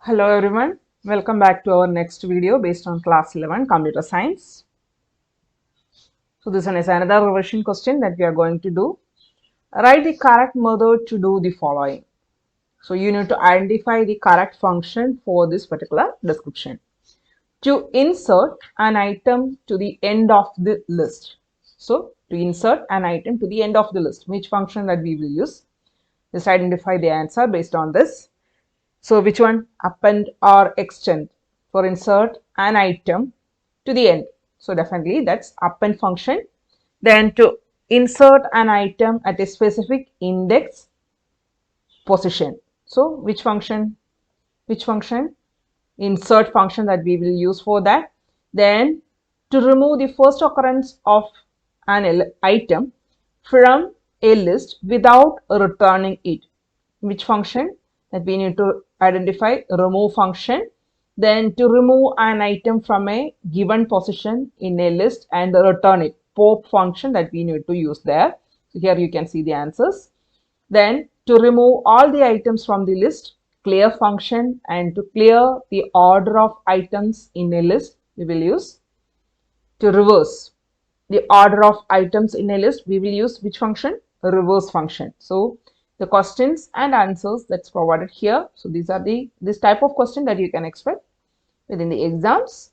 Hello everyone, welcome back to our next video based on class 11 computer science. So this one is another revision question that we are going to do. Write the correct method to do the following. So you need to identify the correct function for this particular description. To insert an item to the end of the list. So to insert an item to the end of the list, which function that we will use? Just identify the answer based on this. So which one? Append or extend for insert an item to the end. So definitely that's append function. Then to insert an item at a specific index position. So which function? Which function? Insert function that we will use for that. Then to remove the first occurrence of an item from a list without returning it. Which function? That we need to identify remove function. Then to remove an item from a given position in a list and return it, pop function that we need to use there. So here you can see the answers. Then to remove all the items from the list, clear function, and to clear the order of items in a list, we will use. To reverse the order of items in a list, we will use which function? Reverse function. So the questions and answers that's provided here. So these are this type of question that you can expect within the exams.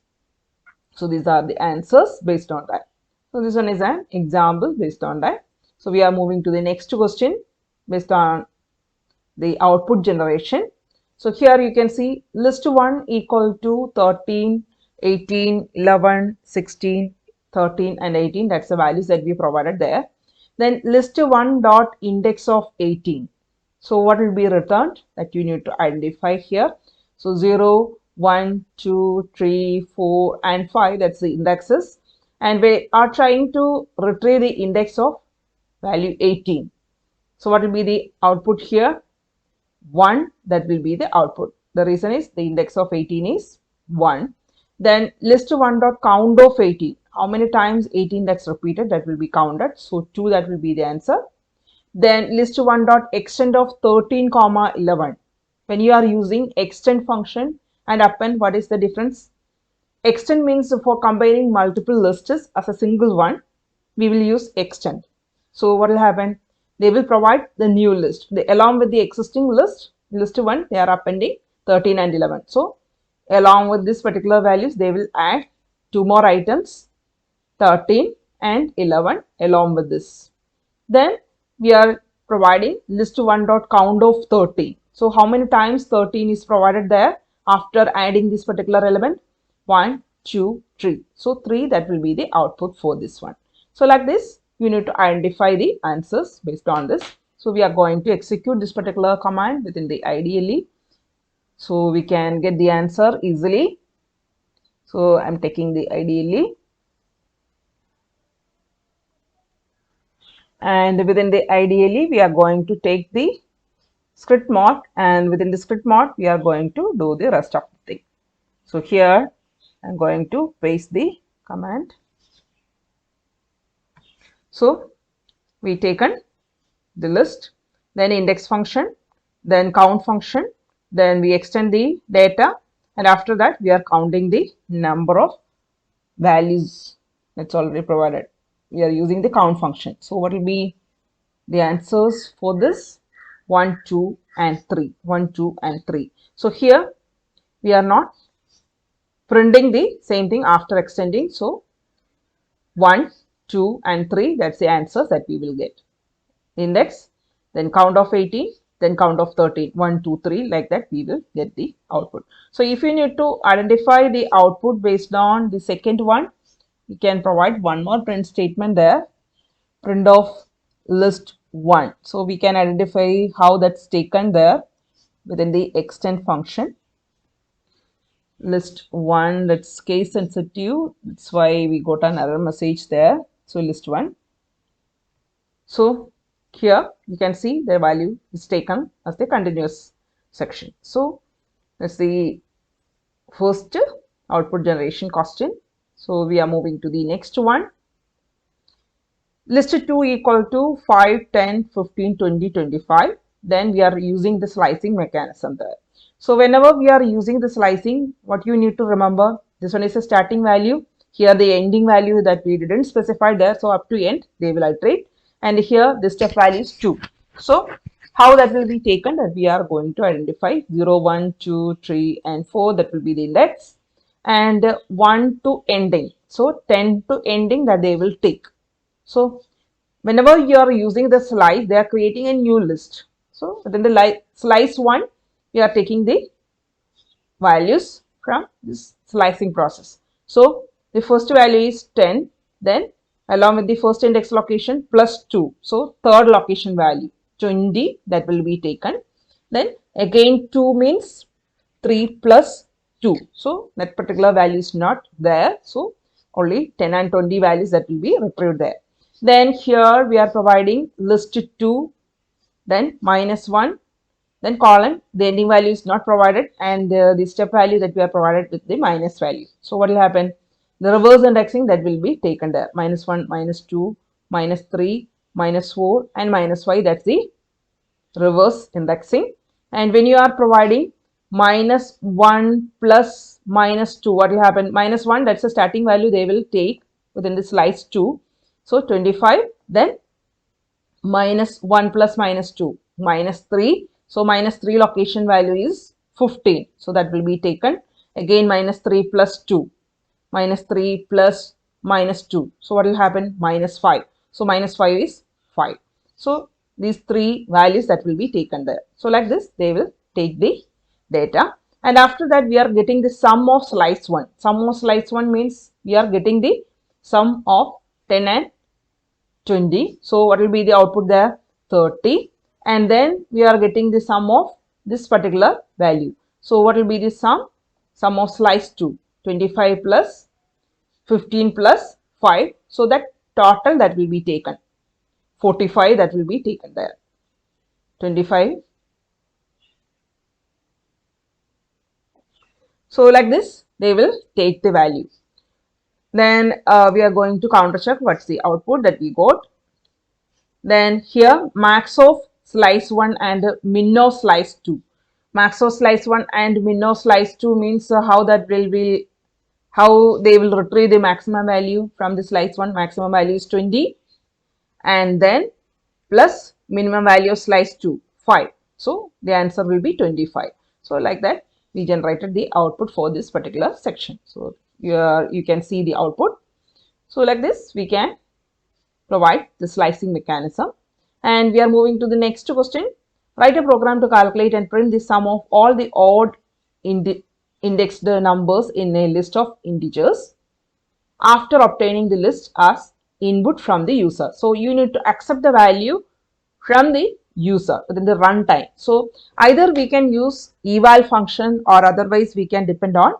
So these are the answers based on that. So this one is an example based on that. So we are moving to the next question based on the output generation. So here you can see list 1 equal to 13, 18, 11, 16, 13 and 18. That's the values that we provided there. Then list 1 dot index of 18. So what will be returned? That you need to identify here. So 0, 1, 2, 3, 4 and 5, that's the indexes. And we are trying to retrieve the index of value 18. So what will be the output here? 1, that will be the output. The reason is the index of 18 is 1. Then list 1 dot count of 18. How many times 18 that's repeated, that will be counted. So 2, that will be the answer. Then list 1 dot extend of 13 comma 11. When you are using extend function and append, what is the difference? Extend means for combining multiple lists as a single one, we will use extend. So what will happen? They will provide the new list. Along with the existing list 1, they are appending 13 and 11. So along with this particular values, they will add 2 more items, 13 and 11 along with this. Then we are providing list 1 dot count of 13. So how many times 13 is provided there after adding this particular element? 1, 2, 3. So 3, that will be the output for this one. So like this, you need to identify the answers based on this. So we are going to execute this particular command within the IDLE. So we can get the answer easily. So I'm taking the IDLE. And within the IDLE, we are going to take the script mode, and within the script mode, we are going to do the rest of the thing. So here, I'm going to paste the command. So we taken the list, then index function, then count function, then we extend the data, and after that we are counting the number of values that's already provided. We are using the count function. So what will be the answers for this? 1, 2 and 3. 1, 2 and 3. So here we are not printing the same thing after extending. So 1, 2 and 3, that's the answers that we will get. Index, then count of 18, then count of 13. 1, 2, 3, like that we will get the output. So if you need to identify the output based on the second one, you can provide one more print statement there. Print of list 1. So we can identify how that's taken there within the extend function. List 1, that's case sensitive, that's why we got an error message there. So list 1. So here you can see the value is taken as the continuous section. So that's the first output generation question. So we are moving to the next one. List 2 equal to 5, 10, 15, 20, 25. Then we are using the slicing mechanism there. So whenever we are using the slicing, what you need to remember, this one is a starting value. Here the ending value that we didn't specify there. So up to end, they will iterate. And here the step value is 2. So how that will be taken, that we are going to identify 0, 1, 2, 3 and 4, that will be the index, and 1 to ending. So 10 to ending that they will take. So whenever you are using the slice, they are creating a new list. So within the slice 1, we are taking the values from this slicing process. So the first value is 10, then along with the first index location plus 2. So third location value 20 that will be taken. Then again 2 means 3 plus 2. So that particular value is not there. So only 10 and 20 values that will be retrieved there. Then here we are providing list 2, then minus 1, then colon, the ending value is not provided, and the step value that we are provided with the minus value. So what will happen? The reverse indexing that will be taken there. Minus 1, minus 2, minus 3, minus 4 and minus 5, that's the reverse indexing. And when you are providing minus 1 plus minus 2, what will happen? Minus 1, that's the starting value they will take within the slice 2. So 25, then minus 1 plus minus 2, minus 3. So minus 3 location value is 15. So that will be taken. Again minus 3 plus 2, minus 3 plus minus 2. So what will happen? Minus 5. So minus 5 is 5. So these three values that will be taken there. So like this, they will take the data. And after that, we are getting the sum of slice 1. Sum of slice 1 means we are getting the sum of 10 and 20. So what will be the output there? 30. And then we are getting the sum of this particular value. So what will be the sum? Sum of slice 2. 25 plus 15 plus 5. So that total that will be taken. 45 that will be taken there. 25. So like this, they will take the value. Then we are going to counter check what's the output that we got. Then here max of slice 1 and min of slice 2. Max of slice 1 and min of slice 2 means how that will be, how they will retrieve the maximum value from the slice 1. Maximum value is 20 and then plus minimum value of slice 2, 5. So the answer will be 25. So like that, we generated the output for this particular section. So you can see the output. So like this, we can provide the slicing mechanism. And we are moving to the next question. Write a program to calculate and print the sum of all the odd indexed numbers in a list of integers after obtaining the list as input from the user. So you need to accept the value from the user within the runtime. So either we can use eval function or otherwise we can depend on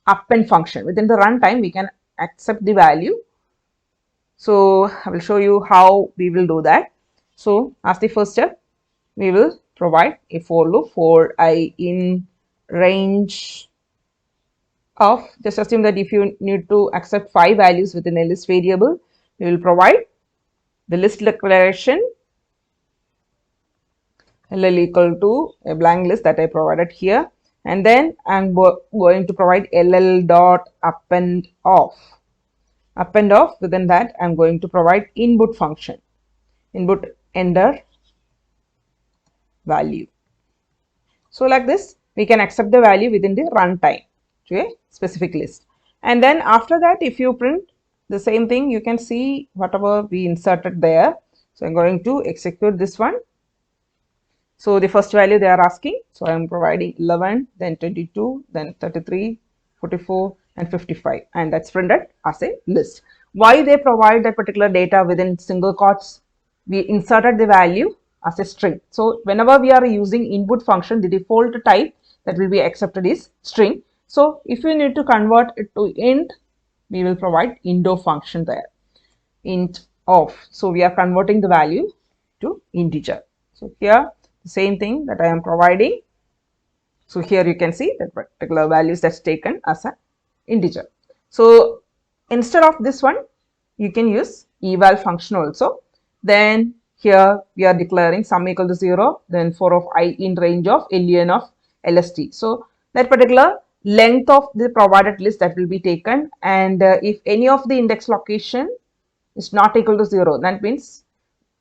append function. Within the runtime, we can accept the value. So I will show you how we will do that. So as the first step, we will provide a for loop for I in range of, just assume that if you need to accept 5 values within a list variable, we will provide the list declaration LL equal to a blank list that I provided here, and then I'm going to provide LL dot append of. Append of, within that I'm going to provide input function, input enter value. So like this, we can accept the value within the runtime to a specific list. And then after that, if you print the same thing, you can see whatever we inserted there. So I'm going to execute this one. So the first value they are asking, so I am providing 11, then 22, then 33, 44 and 55, and that's printed as a list. Why they provide that particular data within single quotes? We inserted the value as a string. So whenever we are using input function, the default type that will be accepted is string. So if you need to convert it to int, we will provide int of function there, int of. So we are converting the value to integer. So here the same thing that I am providing. So here you can see that particular values that's taken as an integer. So instead of this one, you can use eval function also. Then here we are declaring sum equal to 0, then for of I in range of len of LST. So that particular length of the provided list that will be taken, and if any of the index location is not equal to 0, that means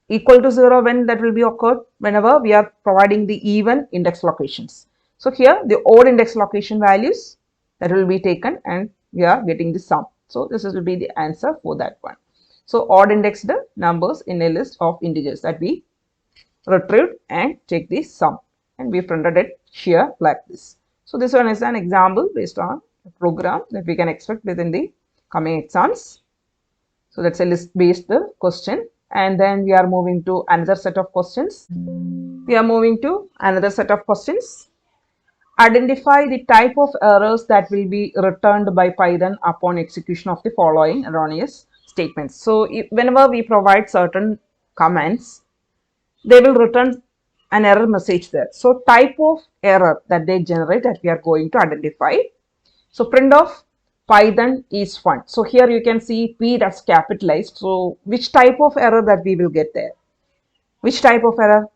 equal to 0 when that will be occurred whenever we are providing the even index locations. So here the odd index location values that will be taken and we are getting the sum. So this will be the answer for that one. So odd indexed numbers in a list of integers that we retrieved and take the sum, and we printed it here like this. So this one is an example based on a program that we can expect within the coming exams. So that's a list based question, and then we are moving to another set of questions. Identify the type of errors that will be returned by Python upon execution of the following erroneous statements. So whenever we provide certain commands, they will return an error message there. So type of error that they generate that we are going to identify. So print of Python is fun. So here you can see P that's capitalized. So which type of error that we will get there? Which type of error?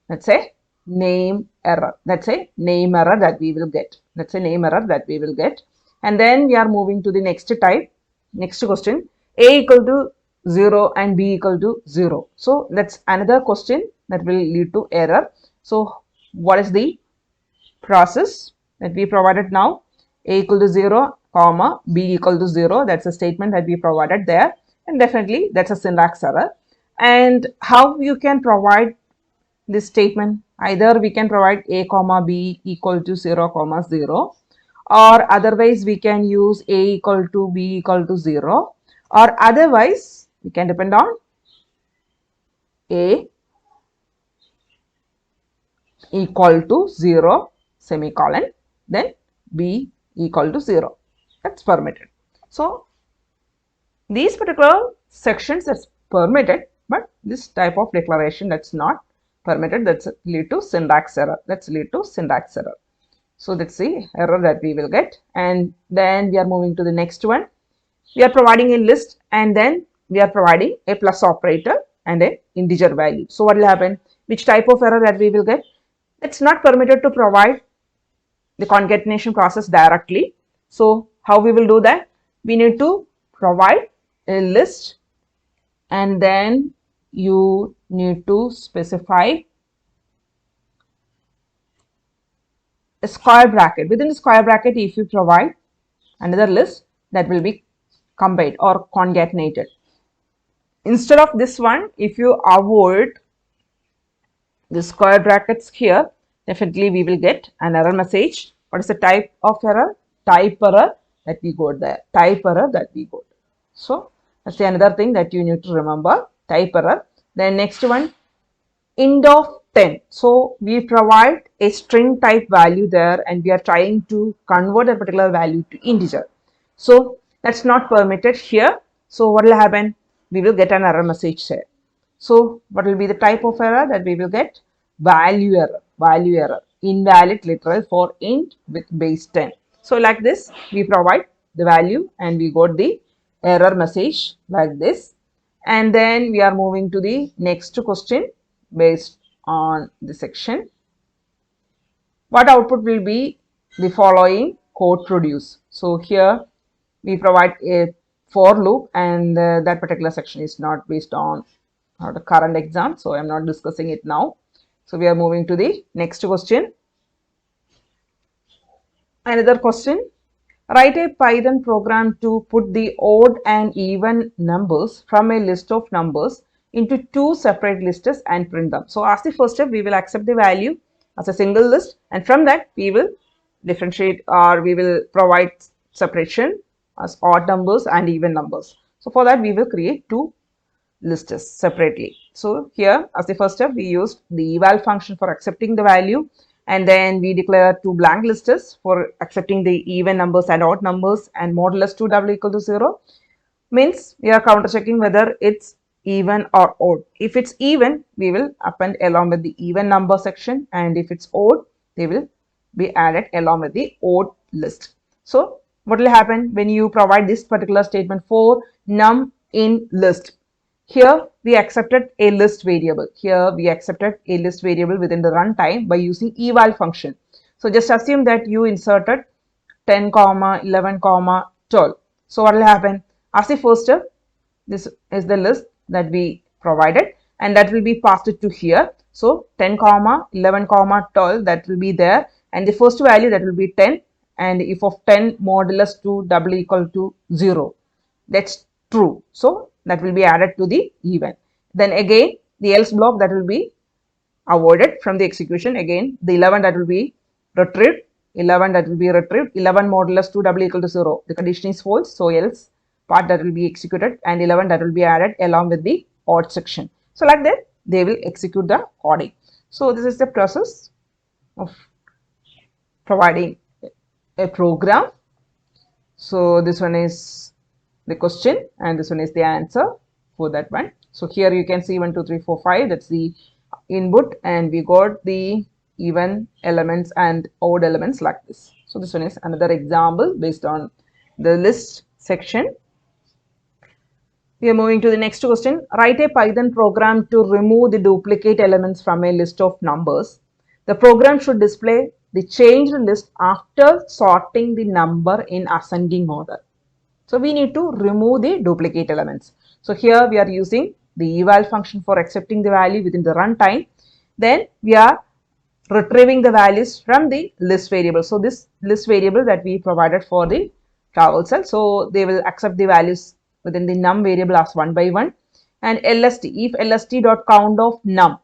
Let's say name error. That's a name error that we will get. That's a name error that we will get. And then we are moving to the next type. Next question. A equal to 0 and B equal to 0. So that's another question that will lead to error. So what is the process that we provided now? A equal to 0, comma, B equal to 0. That's a statement that we provided there. And definitely that's a syntax error. And how you can provide this statement? Either we can provide A comma B equal to 0 comma 0, or otherwise we can use A equal to B equal to 0, or otherwise we can depend on A equal to 0 semicolon, then B equal to 0. That's permitted. So these particular sections that's permitted, but this type of declaration that's not permitted, that's lead to syntax error. So that's the error that we will get. And then we are moving to the next one. We are providing a list and then we are providing a plus operator and a integer value. So what will happen? Which type of error that we will get? It's not permitted to provide the concatenation process directly. So how we will do that? We need to provide a list and then you need to specify a square bracket. Within the square bracket, if you provide another list, that will be combined or concatenated. Instead of this one, if you avoid the square brackets here, definitely we will get an error message. What is the type of error? Type error that we got there. So that's another thing that you need to remember. Type error. Then next one, int of 10. So we provide a string type value there and we are trying to convert a particular value to integer. So that's not permitted here. So what will happen? We will get an error message here. So what will be the type of error that we will get? Value error. Invalid literal for int with base 10. So like this, we provide the value and we got the error message like this. And then we are moving to the next question based on the section. What output will be the following code produce? So here we provide a for loop and that particular section is not based on the current exam. So I am not discussing it now. So we are moving to the next question. Another question. Write a Python program to put the odd and even numbers from a list of numbers into two separate lists and print them. So as the first step, we will accept the value as a single list and from that we will differentiate or we will provide separation as odd numbers and even numbers. So for that we will create two lists separately. So here as the first step we used the eval function for accepting the value and then we declare two blank lists for accepting the even numbers and odd numbers and modulus 2 double equal to 0 means we are counter checking whether it's even or odd. If it's even, we will append along with the even number section and if it's odd, they will be added along with the odd list. So what will happen when you provide this particular statement for num in list? Here we accepted a list variable. Within the runtime by using eval function. So just assume that you inserted 10 comma 11 comma 12. So what will happen? As the first step, this is the list that we provided and that will be passed to here. So 10 comma 11 comma 12, that will be there, and the first value, that will be 10, and if of 10 modulus 2 double equal to 0, that's true. So that will be added to the even. Then again the else block, that will be avoided from the execution. Again the 11, that will be retrieved, 11, that will be retrieved, 11 modulus 2 double equal to 0, the condition is false, so else part, that will be executed, and 11, that will be added along with the odd section. So like that they will execute the coding. So this is the process of providing a program. So this one is the question and this one is the answer for that one. So here you can see 1 2 3 4 5, that's the input, and we got the even elements and odd elements like this. So this one is another example based on the list section. We are moving to the next question. Write a Python program to remove the duplicate elements from a list of numbers. The program should display the changed list after sorting the number in ascending order. So we need to remove the duplicate elements. So here we are using the eval function for accepting the value within the runtime. Then we are retrieving the values from the list variable. So this list variable that we provided for the traversal, so they will accept the values within the num variable as one by one. And lst, if lst dot count of num,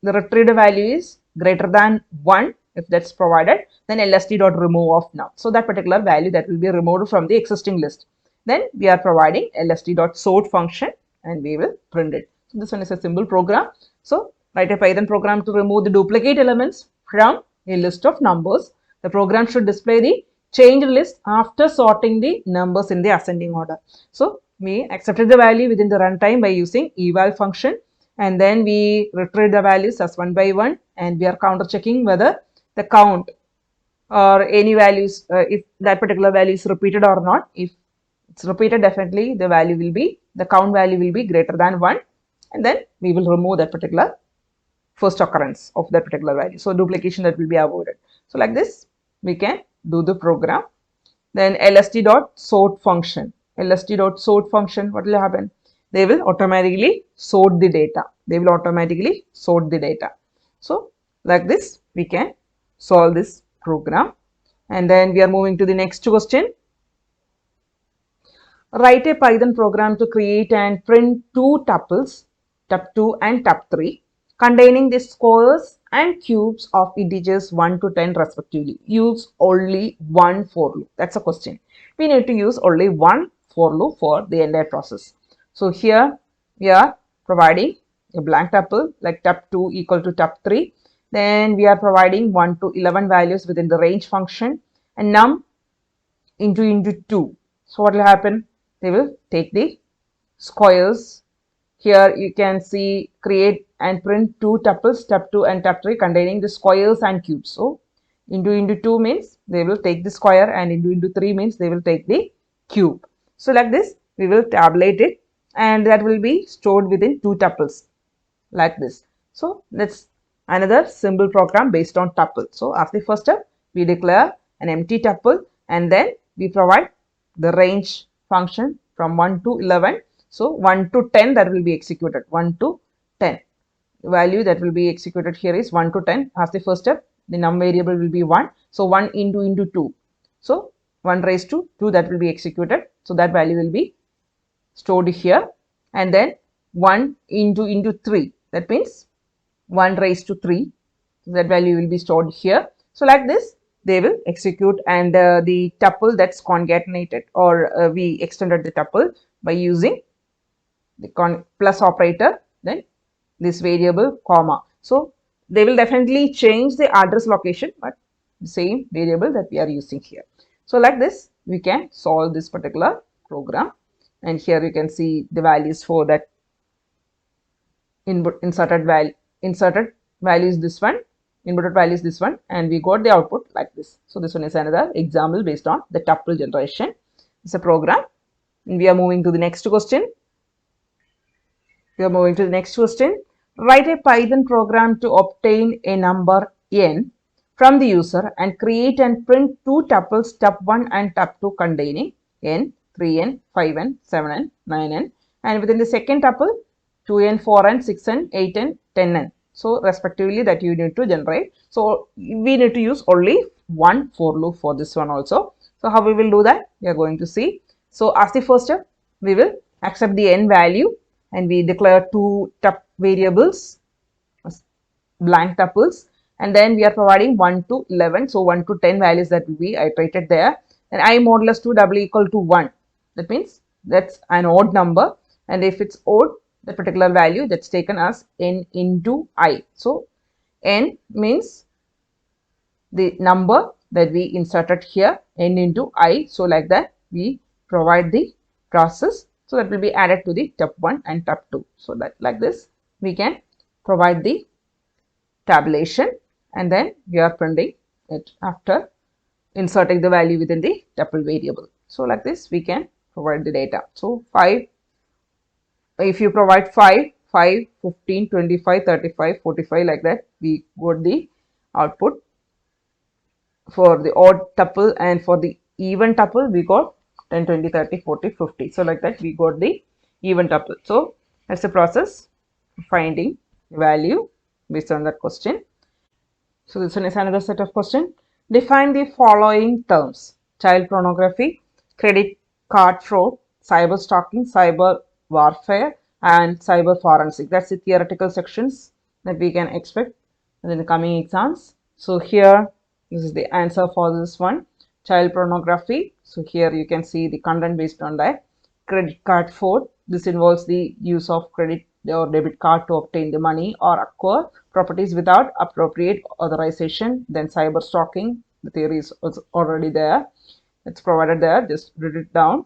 the retrieved value is greater than 1, if that's provided, then lst dot remove of num. So that particular value, that will be removed from the existing list. Then we are providing lst dot sort function and we will print it. So this one is a simple program. So write a Python program to remove the duplicate elements from a list of numbers. The program should display the changed list after sorting the numbers in the ascending order. So we accepted the value within the runtime by using eval function, and then we retrieve the values as one by one, and we are counter checking whether the count or any values, if that particular value is repeated or not. If it's repeated, definitely the value will be, the count value will be greater than 1, and then we will remove that particular first occurrence of that particular value. So duplication, that will be avoided. So like this we can do the program. Then lst dot sort function, lst dot sort function, what will happen? They will automatically sort the data. They will automatically sort the data. So like this we can solve this program. And then we are moving to the next question. Write a Python program to create and print two tuples, tup2 and tup3, containing the squares and cubes of integers 1 to 10 respectively. Use only one for loop. That's a question. We need to use only one for loop for the entire process. So here we are providing a blank tuple like tup2 equal to tup3. Then we are providing 1 to 11 values within the range function and num into 2. So what will happen? They will take the squares. Here you can see create and print two tuples, tup2 and tup3, containing the squares and cubes. So into 2 means they will take the square, and into 3 means they will take the cube. So like this we will tabulate it, and that will be stored within two tuples like this. So that's another simple program based on tuple. So as the first step, we declare an empty tuple, and then we provide the range function from 1 to 11. So 1 to 10, that will be executed. 1 to 10. The value that will be executed here is 1 to 10. As the first step, the num variable will be 1. So 1 into 2. So 1 raised to 2, that will be executed. So that value will be stored here. And then 1 into 3. That means 1 raised to 3. So that value will be stored here. So like this they will execute, and the tuple that's concatenated, or we extended the tuple by using the plus operator, then this variable comma. So they will definitely change the address location, but the same variable that we are using here. So like this we can solve this particular program, and here you can see the values for that inserted value is this one, inputted value is this one, and we got the output like this. So this one is another example based on the tuple generation. It's a program, and we are moving to the next question. Write a Python program to obtain a number n from the user and create and print two tuples tup1 and tup2 containing n, 3n, 5n, 7n, 9n, and within the second tuple 2n, 4n, 6n, 8n, 10n. So respectively that you need to generate. So we need to use only one for loop for this one also. So how we will do that? We are going to see. So as the first step, we will accept the n value and we declare two tup variables, blank tuples, and then we are providing 1 to 11. So 1 to 10 values that will be iterated there. And I modulus 2 double equal to 1. That means that's an odd number, and if it's odd, the particular value that's taken as n into I. So n means the number that we inserted here, n into I. So like that we provide the process. So that will be added to the tup1 and tup2. So that like this we can provide the tabulation, and then we are printing it after inserting the value within the tuple variable. So like this we can provide the data. So 5, if you provide 5, 5, 15, 25, 35, 45 like that, we got the output for the odd tuple, and for the even tuple we got 10, 20, 30, 40, 50. So like that we got the even tuple. So that's the process finding value based on that question. So this one is another set of question. Define the following terms: child pornography, credit card fraud, cyber stalking, cyber warfare, and cyber forensic. That's the theoretical sections that we can expect in the coming exams. So here, this is the answer for this one: child pornography. So here you can see the content based on that. Credit card fraud. This involves the use of credit or debit card to obtain the money or acquire properties without appropriate authorization. Then cyber stalking, the theory is already there, it's provided there, just read it down.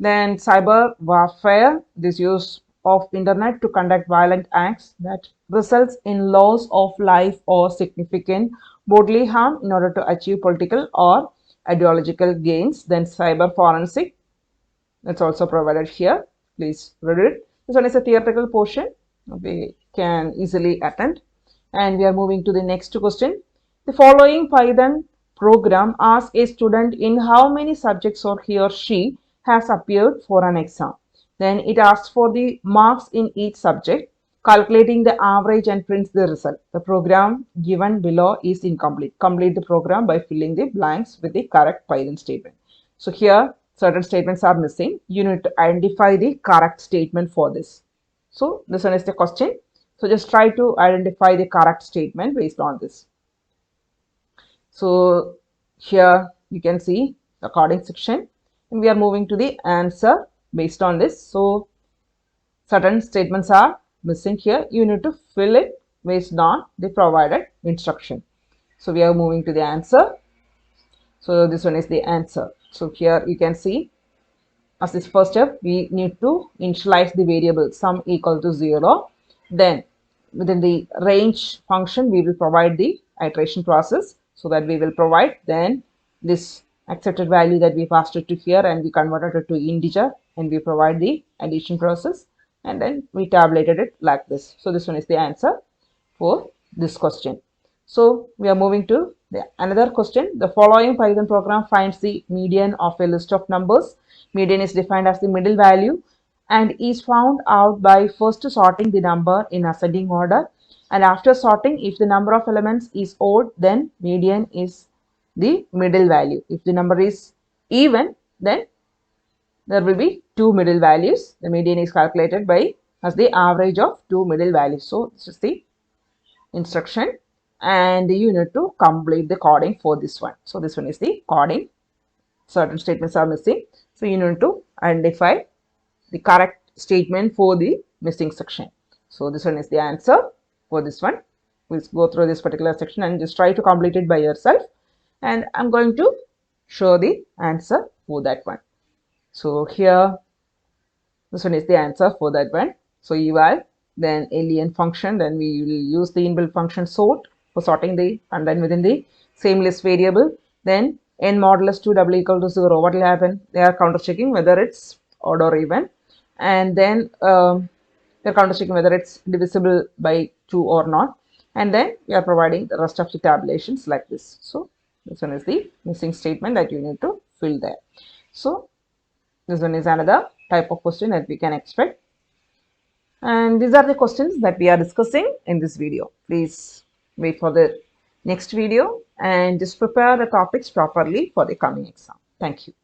Then cyber warfare, this use of internet to conduct violent acts that results in loss of life or significant bodily harm in order to achieve political or ideological gains. Then cyber forensic, that's also provided here, please read it. This one is a theoretical portion we can easily attend. And we are moving to the next question. The following Python program asks a student in how many subjects or he or she has appeared for an exam. Then it asks for the marks in each subject, calculating the average and prints the result. The program given below is incomplete. Complete the program by filling the blanks with the correct Python statement. So here certain statements are missing. You need to identify the correct statement for this. So this one is the question. So just try to identify the correct statement based on this. So here you can see the coding section, and we are moving to the answer based on this. So certain statements are missing here. You need to fill it based on the provided instruction. So we are moving to the answer. So this one is the answer. So here you can see, as this first step, we need to initialize the variable sum equal to 0. Then within the range function, we will provide the iteration process, so that we will provide then this accepted value that we passed it to here, and we converted it to integer, and we provide the addition process, and then we tabulated it like this. So this one is the answer for this question. So we are moving to another question. The following Python program finds the median of a list of numbers. Median is defined as the middle value and is found out by first sorting the number in ascending order, and after sorting, if the number of elements is odd, then median is the middle value. If the number is even, then there will be two middle values. The median is calculated by as the average of two middle values. So this is the instruction, and you need to complete the coding for this one. So this one is the coding. Certain statements are missing, so you need to identify the correct statement for the missing section. So this one is the answer for this one. Please go through this particular section and just try to complete it by yourself, and I'm going to show the answer for that one. So here this one is the answer for that one. So eval, then alien function, then we will use the inbuilt function sort for sorting the content within the same list variable. Then n modulus 2 double equal to 0. What will happen? They are counter checking whether it's odd or even, and then they're counter checking whether it's divisible by 2 or not. and then we are providing the rest of the tabulations like this. So this one is the missing statement that you need to fill there. So this one is another type of question that we can expect, and these are the questions that we are discussing in this video. Please wait for the next video and just prepare the topics properly for the coming exam. Thank you.